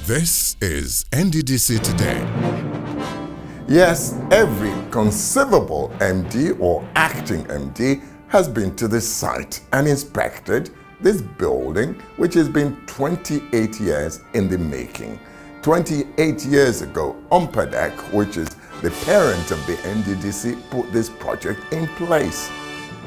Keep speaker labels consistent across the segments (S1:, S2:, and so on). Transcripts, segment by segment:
S1: This is NDDC Today.
S2: Yes, every conceivable MD or acting MD has been to the site and inspected this building, which has been 28 years in the making. 28 years ago, Umpadec, which is the parent of the NDDC, put this project in place.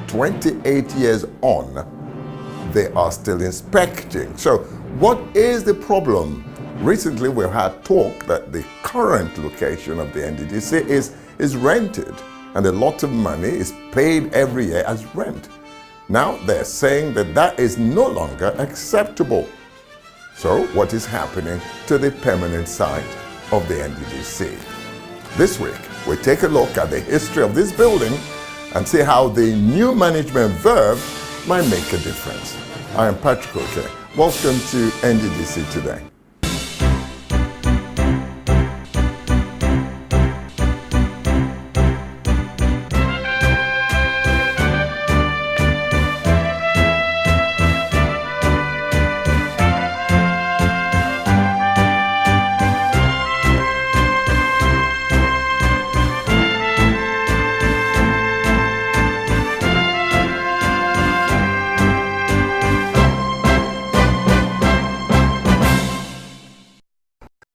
S2: 28 years on, they are still inspecting. So what is the problem? Recently, we had talk that the current location of the NDDC is rented, and a lot of money is paid every year as rent. Now they're saying that that is no longer acceptable. So what is happening to the permanent site of the NDDC? This week, we take a look at the history of this building and see how the new management verve might make a difference. I am Patrick Oke. Welcome to NDDC Today.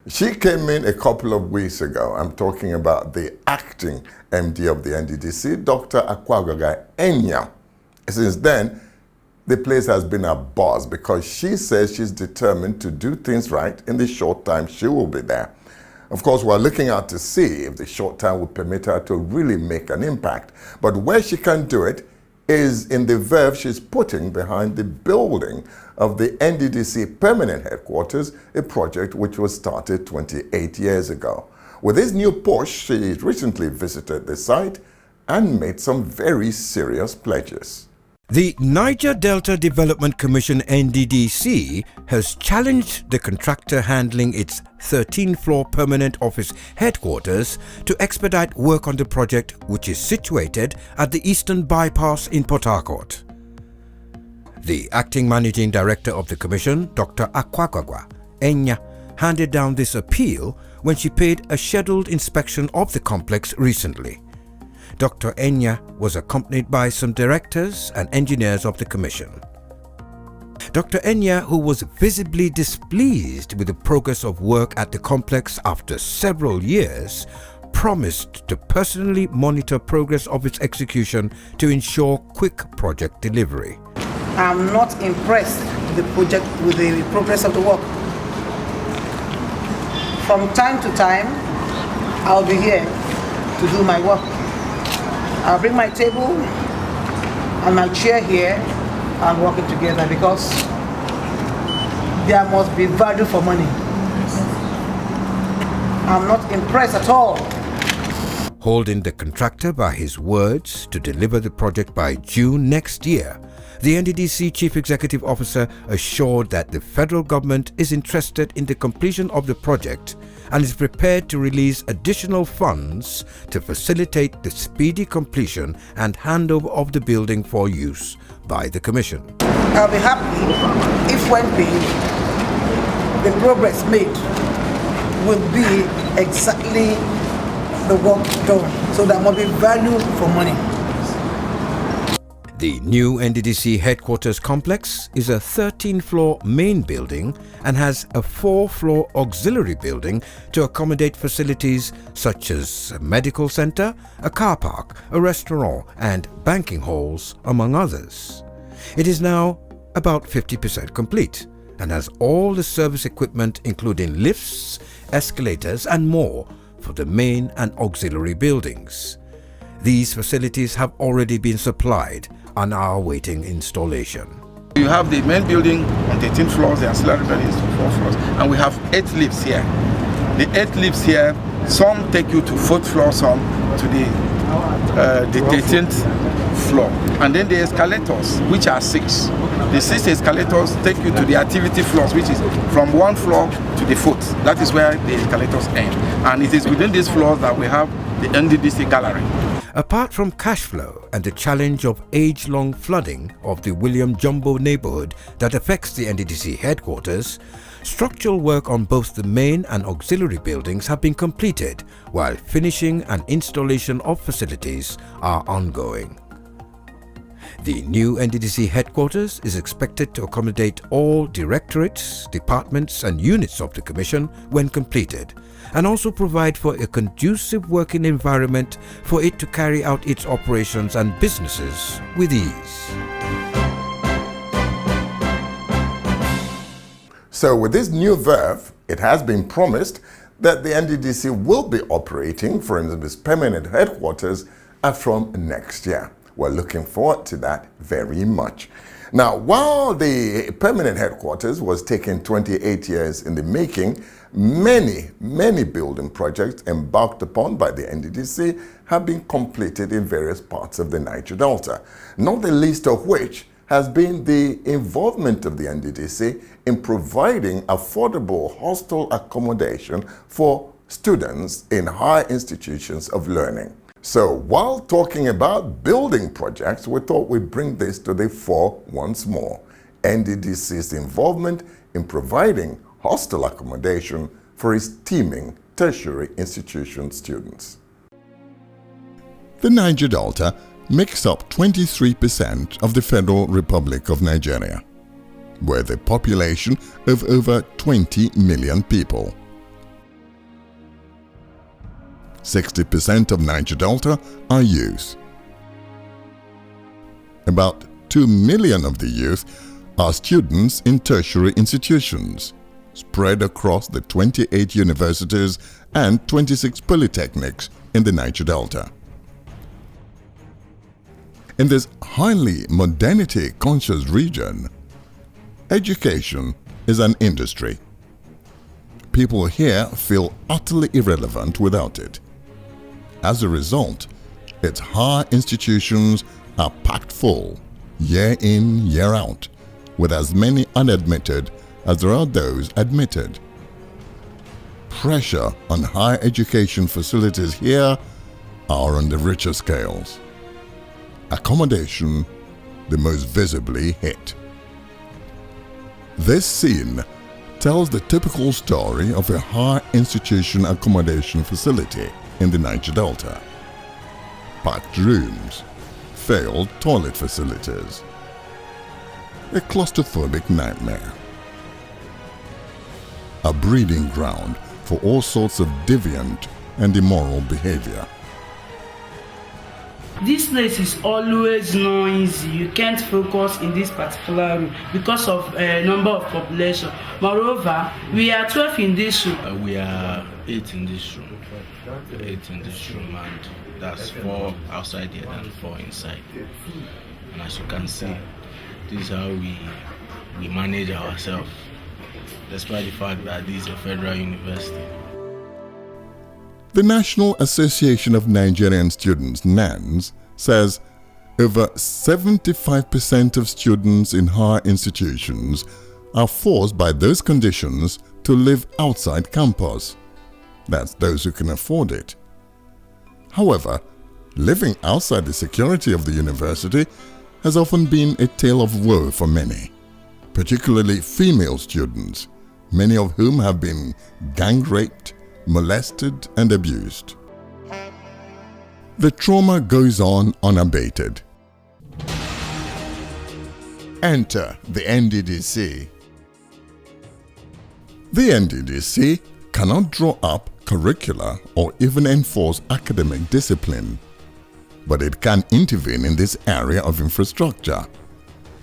S2: She came in a couple of weeks ago. I'm talking about the acting MD of the NDDC, Dr. Enyia. Since then, the place has been a buzz because she says she's determined to do things right in the short time she will be there. Of course, we're looking out to see if the short time will permit her to really make an impact. But where she can do it is in the verve she's putting behind the building of the NDDC permanent headquarters, a project which was started 28 years ago. With this new push, she recently visited the site and made some very serious pledges.
S3: The Niger Delta Development Commission NDDC has challenged the contractor handling its 13-floor permanent office headquarters to expedite work on the project, which is situated at the Eastern Bypass in Port Harcourt. The acting managing director of the commission, Dr. Enyia, handed down this appeal when she paid a scheduled inspection of the complex recently. Dr. Enyia was accompanied by some directors and engineers of the commission. Dr. Enyia, who was visibly displeased with the progress of work at the complex after several years, promised to personally monitor progress of its execution to ensure quick project delivery.
S4: I'm not impressed with the progress of the work. From time to time, I'll be here to do my work. I'll bring my table and my chair here and work it together because there must be value for money. I'm not impressed at all.
S3: Holding the contractor by his words to deliver the project by June next year, the NDDC Chief Executive Officer assured that the federal government is interested in the completion of the project and is prepared to release additional funds to facilitate the speedy completion and handover of the building for use by the Commission.
S4: I'll be happy if when paid, the progress made will be exactly the work done. So there must be value for money.
S3: The new NDDC headquarters complex is a 13-floor main building and has a 4-floor auxiliary building to accommodate facilities such as a medical center, a car park, a restaurant and banking halls, among others. It is now about 50% complete and has all the service equipment including lifts, escalators and more for the main and auxiliary buildings. These facilities have already been supplied and are awaiting installation.
S5: You have the main building on 13 floors, the ancillary buildings on 4 floors, and we have 8 lifts here. The 8 lifts here, some take you to 4th floor, some to the 13th floor. And then the escalators, which are 6. The 6 escalators take you to the activity floors, which is from 1 floor to the 4th. That is where the escalators end. And it is within these floors that we have the NDDC gallery.
S3: Apart from cash flow and the challenge of age-long flooding of the William Jumbo neighborhood that affects the NDDC headquarters, structural work on both the main and auxiliary buildings have been completed, while finishing and installation of facilities are ongoing. The new NDDC headquarters is expected to accommodate all directorates, departments and units of the Commission when completed, and also provide for a conducive working environment for it to carry out its operations and businesses with ease.
S2: So with this new verve, it has been promised that the NDDC will be operating, for instance, its permanent headquarters from next year. We're looking forward to that very much. Now, while the permanent headquarters was taking 28 years in the making, many building projects embarked upon by the NDDC have been completed in various parts of the Niger Delta, not the least of which has been the involvement of the NDDC in providing affordable hostel accommodation for students in higher institutions of learning. So while talking about building projects, we thought we'd bring this to the fore once more. NDDC's involvement in providing hostel accommodation for its teeming tertiary institution students.
S1: The Niger Delta makes up 23% of the Federal Republic of Nigeria, with a population of over 20 million people. 60% of Niger Delta are youth. About 2 million of the youth are students in tertiary institutions, spread across the 28 universities and 26 polytechnics in the Niger Delta. In this highly modernity-conscious region, education is an industry. People here feel utterly irrelevant without it. As a result, its higher institutions are packed full, year in, year out, with as many unadmitted as there are those admitted. Pressure on higher education facilities here are on the richer scales. Accommodation, the most visibly hit. This scene tells the typical story of a higher institution accommodation facility in the Niger Delta. Packed rooms, failed toilet facilities. A claustrophobic nightmare. A breeding ground for all sorts of deviant and immoral behavior.
S6: This place is always noisy. You can't focus in this particular room because of number of population. Moreover, we are 12 in this room.
S7: We are 8 in this room. 8 in this room, and that's 4 outside here and 4 inside. And as you can see, this is how we manage ourselves, despite the fact that this is a federal university.
S1: The National Association of Nigerian Students, NANS, says over 75% of students in higher institutions are forced by those conditions to live outside campus. That's those who can afford it. However, living outside the security of the university has often been a tale of woe for many, particularly female students, many of whom have been gang raped, molested and abused. The trauma goes on unabated. Enter the NDDC. The NDDC cannot draw up curricula or even enforce academic discipline, but it can intervene in this area of infrastructure,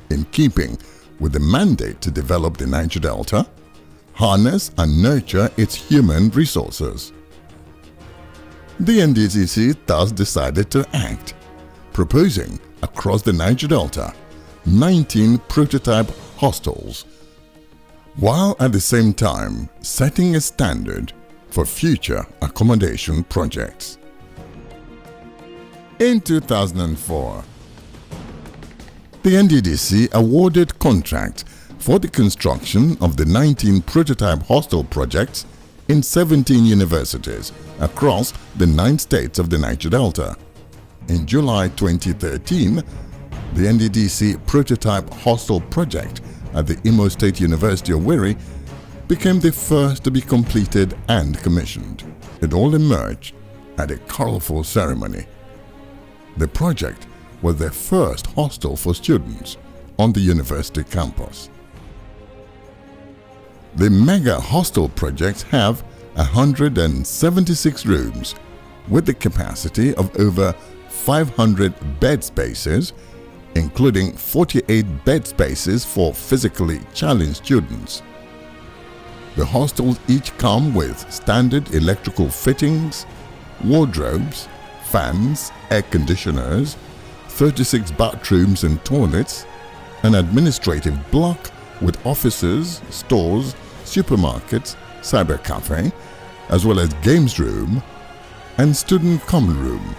S1: in keeping with the mandate to develop the Niger Delta, harness and nurture its human resources. The NDDC thus decided to act, proposing across the Niger Delta 19 prototype hostels, while at the same time setting a standard for future accommodation projects. In 2004, the NDDC awarded contracts for the construction of the 19 prototype hostel projects in 17 universities across the 9 states of the Niger Delta. In July 2013, the NDDC prototype hostel project at the Imo State University of Owerri became the first to be completed and commissioned. It all emerged at a colorful ceremony. The project was the first hostel for students on the university campus. The mega hostel projects have 176 rooms with the capacity of over 500 bed spaces, including 48 bed spaces for physically challenged students. The hostels each come with standard electrical fittings, wardrobes, fans, air conditioners, 36 bathrooms and toilets, an administrative block with offices, stores, supermarkets, cyber cafe, as well as games room and student common room.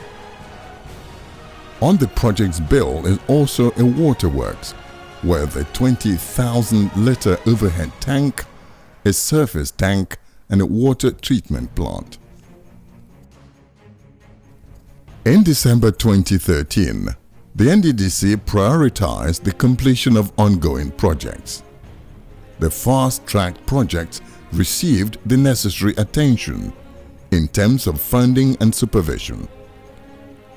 S1: On the project's bill is also a waterworks with a 20,000-liter overhead tank, a surface tank, and a water treatment plant. In December 2013, the NDDC prioritized the completion of ongoing projects. The fast-track projects received the necessary attention in terms of funding and supervision.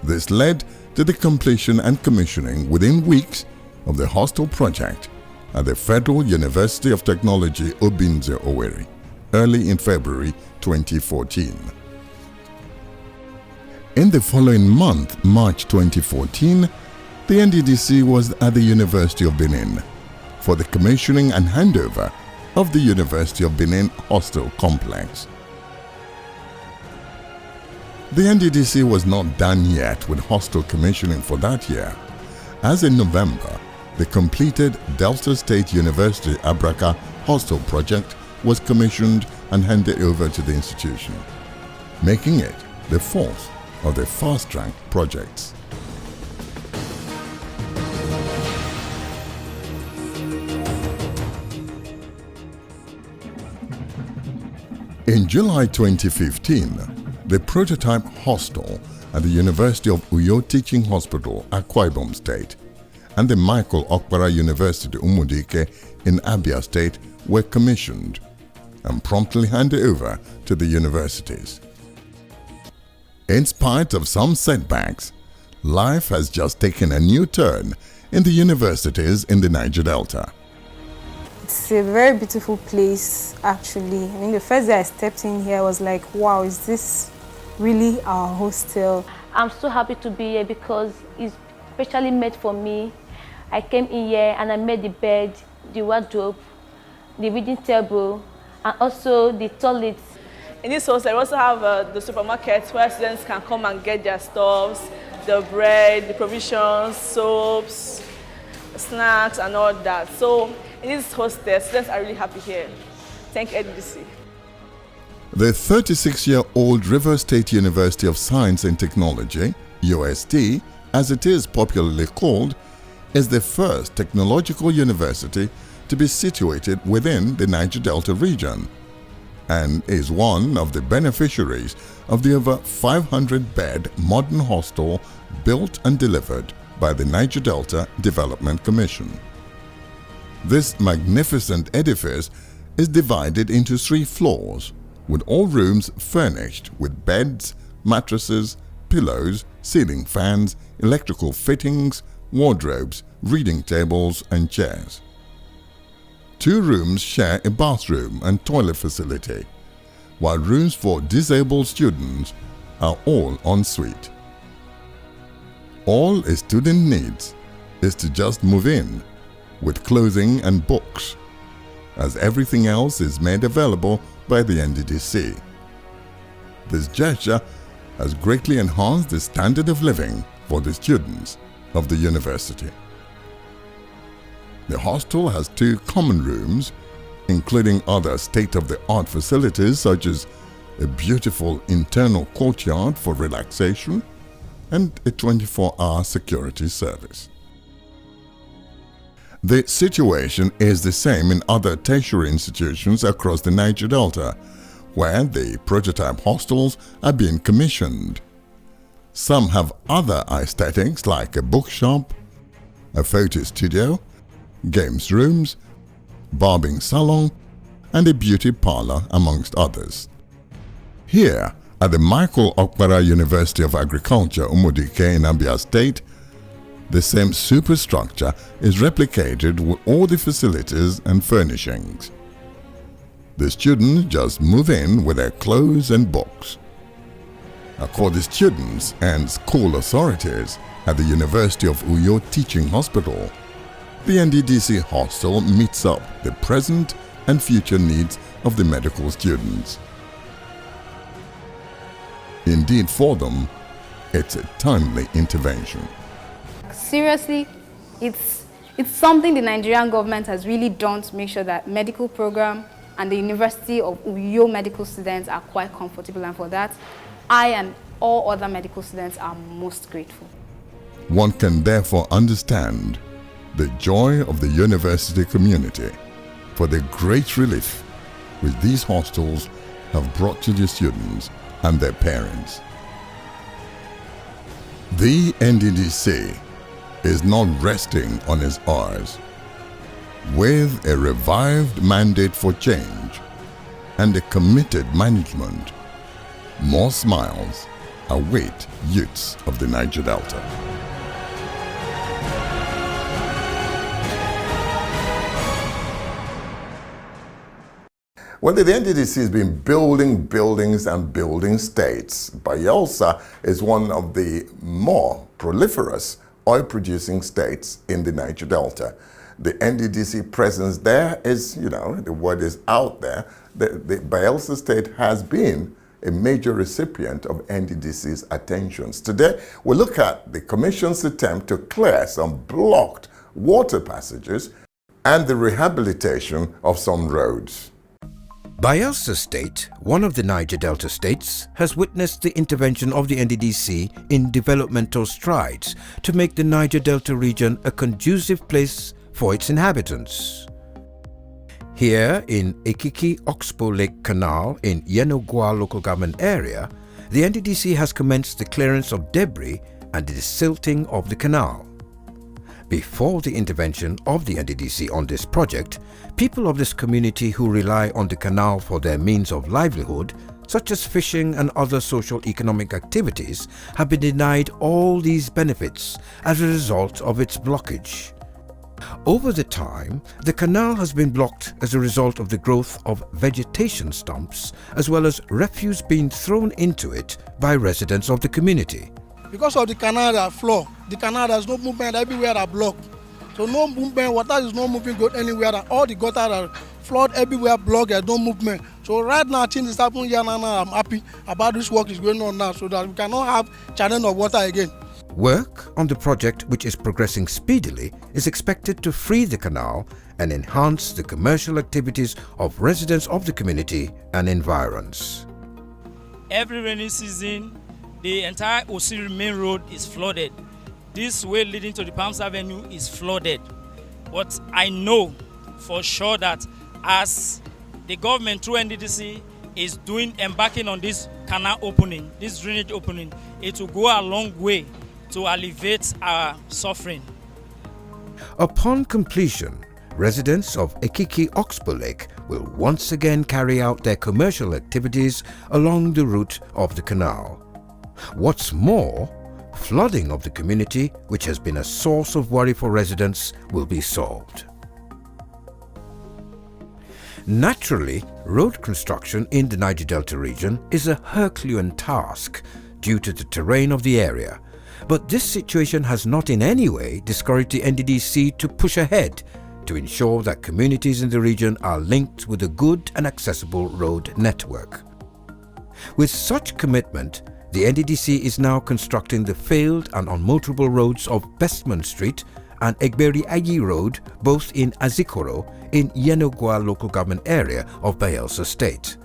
S1: This led to the completion and commissioning within weeks of the hostel project at the Federal University of Technology Obinze Owerri, early in February 2014. In the following month, March 2014, the NDDC was at the University of Benin for the commissioning and handover of the University of Benin hostel complex. The NDDC was not done yet with hostel commissioning for that year, as in November, the completed Delta State University Abraka hostel project was commissioned and handed over to the institution, making it the fourth of the fast-track projects. In July 2015, the prototype hostel at the University of Uyo Teaching Hospital, Akwa Ibom State, and the Michael Okpara University Umudike in Abia State were commissioned and promptly handed over to the universities. In spite of some setbacks, life has just taken a new turn in the universities in the Niger Delta.
S8: It's a very beautiful place, actually. I mean, the first day I stepped in here, I was like, wow, is this really our hostel?
S9: I'm so happy to be here because it's specially made for me. I came in here and I made the bed, the wardrobe, the reading table, and also the toilet.
S10: In this hostel, we also have the supermarket where students can come and get their stuffs, the bread, the provisions, soaps, snacks, and all that. So in this hostel, students are really happy here. Thank NDDC.
S1: The 36-year-old River State University of Science and Technology, UST, as it is popularly called, is the first technological university to be situated within the Niger Delta region and is one of the beneficiaries of the over 500-bed modern hostel built and delivered by the Niger Delta Development Commission. This magnificent edifice is divided into 3 floors, with all rooms furnished with beds, mattresses, pillows, ceiling fans, electrical fittings, wardrobes, reading tables, and chairs. 2 rooms share a bathroom and toilet facility, while rooms for disabled students are all en suite. All a student needs is to just move in with clothing and books, as everything else is made available by the NDDC. This gesture has greatly enhanced the standard of living for the students of the university. The hostel has 2 common rooms, including other state-of-the-art facilities such as a beautiful internal courtyard for relaxation and a 24-hour security service. The situation is the same in other tertiary institutions across the Niger Delta, where the prototype hostels are being commissioned. Some have other aesthetics like a bookshop, a photo studio, games rooms, barbing salon, and a beauty parlor, amongst others. Here at the Michael Okpara University of Agriculture, Umudike in Abia State, the same superstructure is replicated with all the facilities and furnishings. The students just move in with their clothes and books. According to students and school authorities at the University of Uyo Teaching Hospital, the NDDC hostel meets up the present and future needs of the medical students. Indeed, for them, it's a timely intervention.
S11: Seriously, it's something the Nigerian government has really done to make sure that medical program and the University of Uyo medical students are quite comfortable, and for that, I and all other medical students are most grateful.
S1: One can therefore understand the joy of the university community for the great relief which these hostels have brought to the students and their parents. The NDDC is not resting on its oars. With a revived mandate for change and a committed management, more smiles await youths of the Niger Delta.
S2: Well, the NDDC has been building buildings and building states. Bayelsa is one of the more proliferous oil-producing states in the Niger Delta. The NDDC presence there is, the word is out there. The Bayelsa state has been a major recipient of NDDC's attentions. Today, we look at the Commission's attempt to clear some blocked water passages and the rehabilitation of some roads.
S3: Bayelsa State, one of the Niger Delta states, has witnessed the intervention of the NDDC in developmental strides to make the Niger Delta region a conducive place for its inhabitants. Here in Ekiki Oxbow Lake Canal in Yenogwa local government area, the NDDC has commenced the clearance of debris and the silting of the canal. Before the intervention of the NDDC on this project, people of this community who rely on the canal for their means of livelihood, such as fishing and other social-economic activities, have been denied all these benefits as a result of its blockage. Over the time, the canal has been blocked as a result of the growth of vegetation stumps, as well as refuse being thrown into it by residents of the community.
S12: Because of the canal that flow, the canal there's no movement everywhere that blocked. So no movement, water is not moving good anywhere. All the gutter are flood everywhere, blocked, there's no movement. So right now, things is happening here now. I'm happy about this work is going on now, so that we cannot have channel of water again.
S3: Work on the project, which is progressing speedily, is expected to free the canal and enhance the commercial activities of residents of the community and environs.
S13: Every rainy season, the entire Osiri main road is flooded. This way leading to the Palms Avenue is flooded. But I know for sure that as the government through NDDC is embarking on this canal opening, this drainage opening, it will go a long way to alleviate our suffering.
S3: Upon completion, residents of Ekiki Oxbow Lake will once again carry out their commercial activities along the route of the canal. What's more, flooding of the community, which has been a source of worry for residents, will be solved. Naturally, road construction in the Niger Delta region is a Herculean task due to the terrain of the area. But this situation has not in any way discouraged the NDDC to push ahead to ensure that communities in the region are linked with a good and accessible road network. With such commitment, the NDDC is now constructing the failed and unmotorable roads of Bestman Street and Egberi Ayi Road, both in Azikoro, in Yenogwa local government area of Bayelsa State.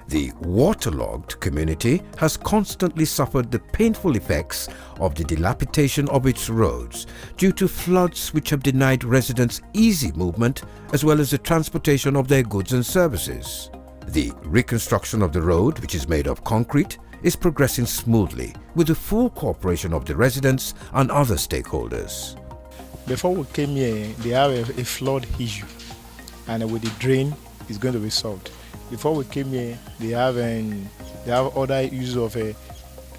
S3: The waterlogged community has constantly suffered the painful effects of the dilapidation of its roads due to floods which have denied residents easy movement as well as the transportation of their goods and services. The reconstruction of the road, which is made of concrete, is progressing smoothly with the full cooperation of the residents and other stakeholders.
S14: Before we came here, they have a flood issue, and with the drain, it's going to be solved. Before we came here, they have other issues of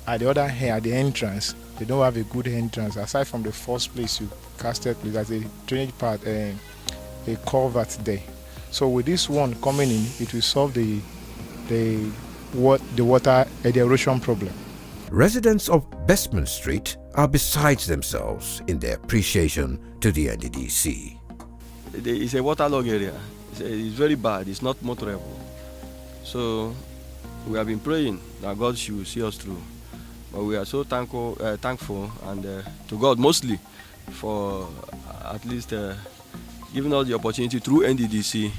S14: at the other hand, at the entrance, they don't have a good entrance. Aside from the first place you casted, there's a drainage part, a culvert there. So with this one coming in, it will solve the water erosion problem.
S3: Residents of Bestman Street are besides themselves in their appreciation to the NDDC.
S15: It's a waterlogged area. It's very bad. It's not motorable. So we have been praying that God should see us through. But we are so thankful and to God mostly for at least giving us the opportunity through NDDC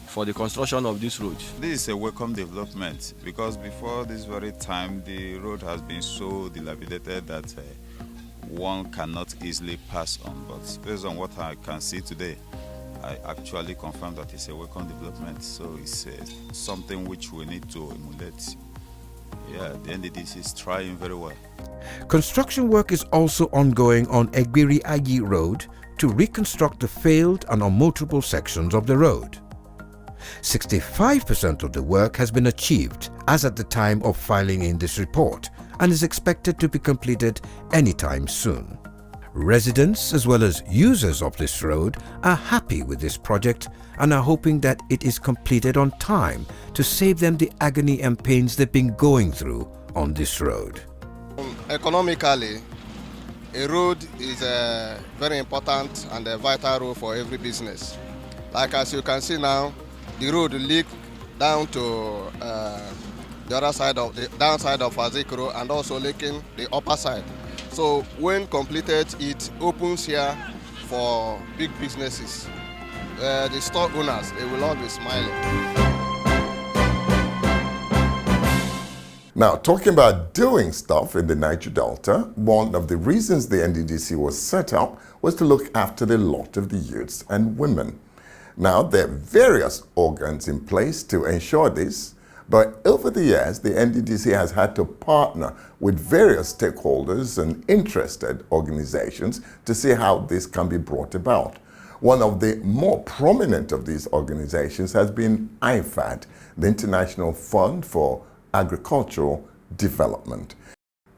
S15: for the construction of this road.
S16: This is a welcome development because before this very time the road has been so dilapidated that one cannot easily pass on. But based on what I can see today, I actually confirm that it's a welcome development. So it's something which we need to emulate. Yeah, the NDDC is trying very well.
S3: Construction work is also ongoing on Egbiri Agi Road to reconstruct the failed and unmotorable sections of the road. 65% of the work has been achieved as at the time of filing in this report and is expected to be completed anytime soon. Residents as well as users of this road are happy with this project and are hoping that it is completed on time to save them the agony and pains they've been going through on this road.
S17: Economically, a road is very important and a vital role for every business. Like as you can see now, the road leads down to the other side of the downside of Azikro and also leaking the upper side. So when completed, it opens here for big businesses. The store owners, they will all be smiling.
S2: Now, talking about doing stuff in the Niger Delta, one of the reasons the NDDC was set up was to look after the lot of the youths and women. Now, there are various organs in place to ensure this, but over the years, the NDDC has had to partner with various stakeholders and interested organizations to see how this can be brought about. One of the more prominent of these organizations has been IFAD, the International Fund for Agricultural Development.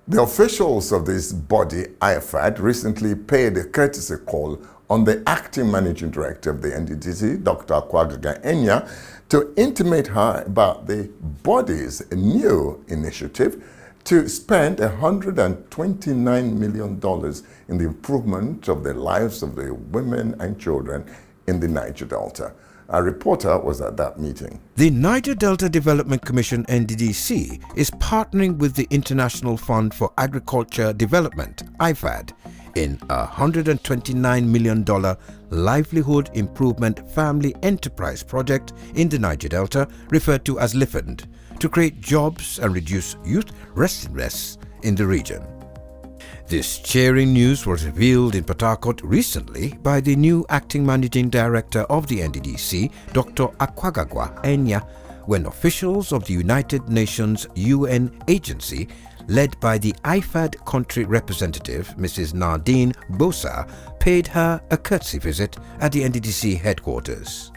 S2: The officials of this body, IFAD, recently paid a courtesy call on the acting managing director of the NDDC, Dr. NDDC Enyia, to intimate her about the body's new initiative to spend $129 million in the improvement of the lives of the women and children in the Niger Delta. A reporter was at that meeting.
S3: The Niger Delta Development Commission NDDC is partnering with the International Fund for Agriculture Development, IFAD, in a $129 million Livelihood Improvement Family Enterprise Project in the Niger Delta, referred to as LIFAND, to create jobs and reduce youth restlessness in the region. This cheering news was revealed in Port Harcourt recently by the new acting managing director of the NDDC, Dr. Enyia, when officials of the United Nations UN agency, led by the IFAD country representative, Mrs. Nadine Bosa, paid her a courtesy visit at the NDDC headquarters.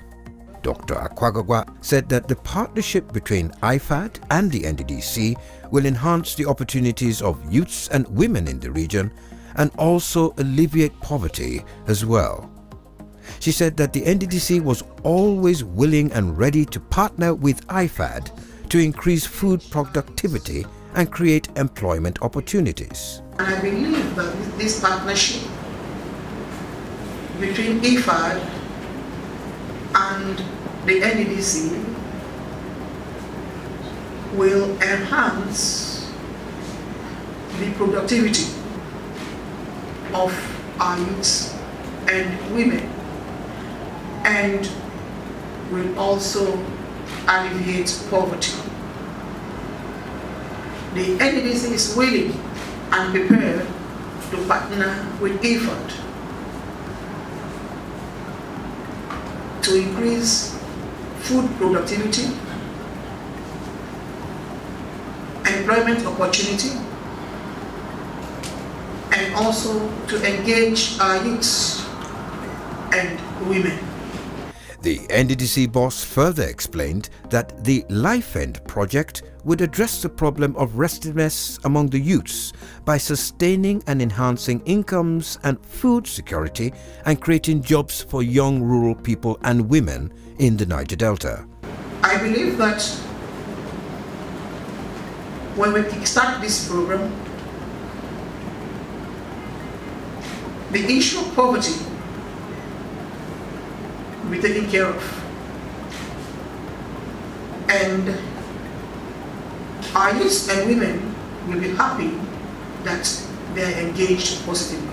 S3: Dr. Enyia said that the partnership between IFAD and the NDDC will enhance the opportunities of youths and women in the region and also alleviate poverty as well. She said that the NDDC was always willing and ready to partner with IFAD to increase food productivity and create employment opportunities.
S4: And I believe that this partnership between IFAD and the NDDC will enhance the productivity of our youths and women and will also alleviate poverty. The NDDC is willing and prepared to partner with IFAD to increase food productivity, employment opportunity, and also to engage our youths and women.
S3: The NDDC boss further explained that the Life End project would address the problem of restlessness among the youths by sustaining and enhancing incomes and food security and creating jobs for young rural people and women in the Niger Delta.
S4: I believe that when we kickstart this program, the issue of poverty will be taken care of. And our youth and women will be happy that they are engaged positively.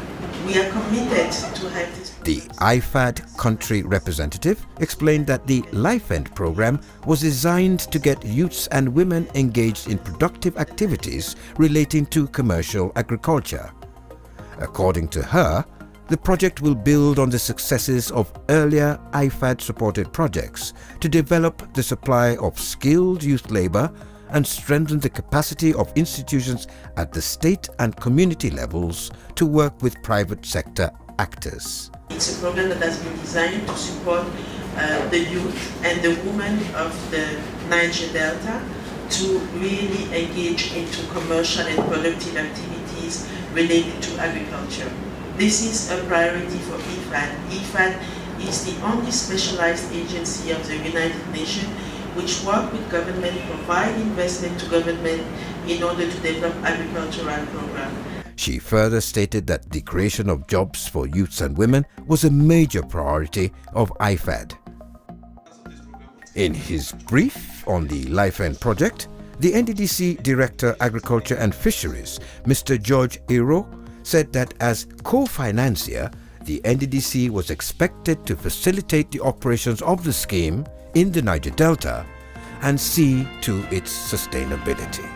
S4: We are committed to have this.
S3: The IFAD country representative explained that the Life End program was designed to get youths and women engaged in productive activities relating to commercial agriculture. According to her, the project will build on the successes of earlier IFAD-supported projects to develop the supply of skilled youth labor and strengthen the capacity of institutions at the state and community levels to work with private sector actors.
S18: It's a program that has been designed to support the youth and the women of the Niger Delta to really engage into commercial and productive activities related to agriculture. This is a priority for IFAD. IFAD is the only specialized agency of the United Nations which work with government, provide investment to government in order to develop agricultural programs.
S3: She further stated that the creation of jobs for youths and women was a major priority of IFAD. In his brief on the Life End project, the NDDC Director Agriculture and Fisheries, Mr. George Ero, said that as co-financier, the NDDC was expected to facilitate the operations of the scheme in the Niger Delta and see to its sustainability.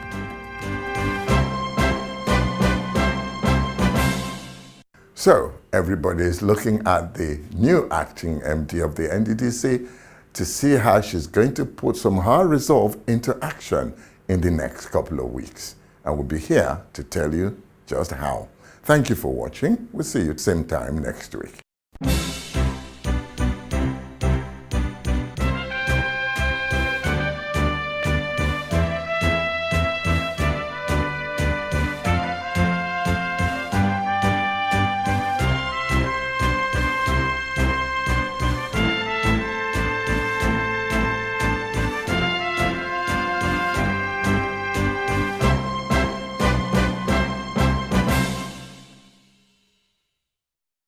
S2: So everybody is looking at the new acting MD of the NDDC to see how she's going to put some of her resolve into action in the next couple of weeks. And we'll be here to tell you just how. Thank you for watching. We'll see you at the same time next week.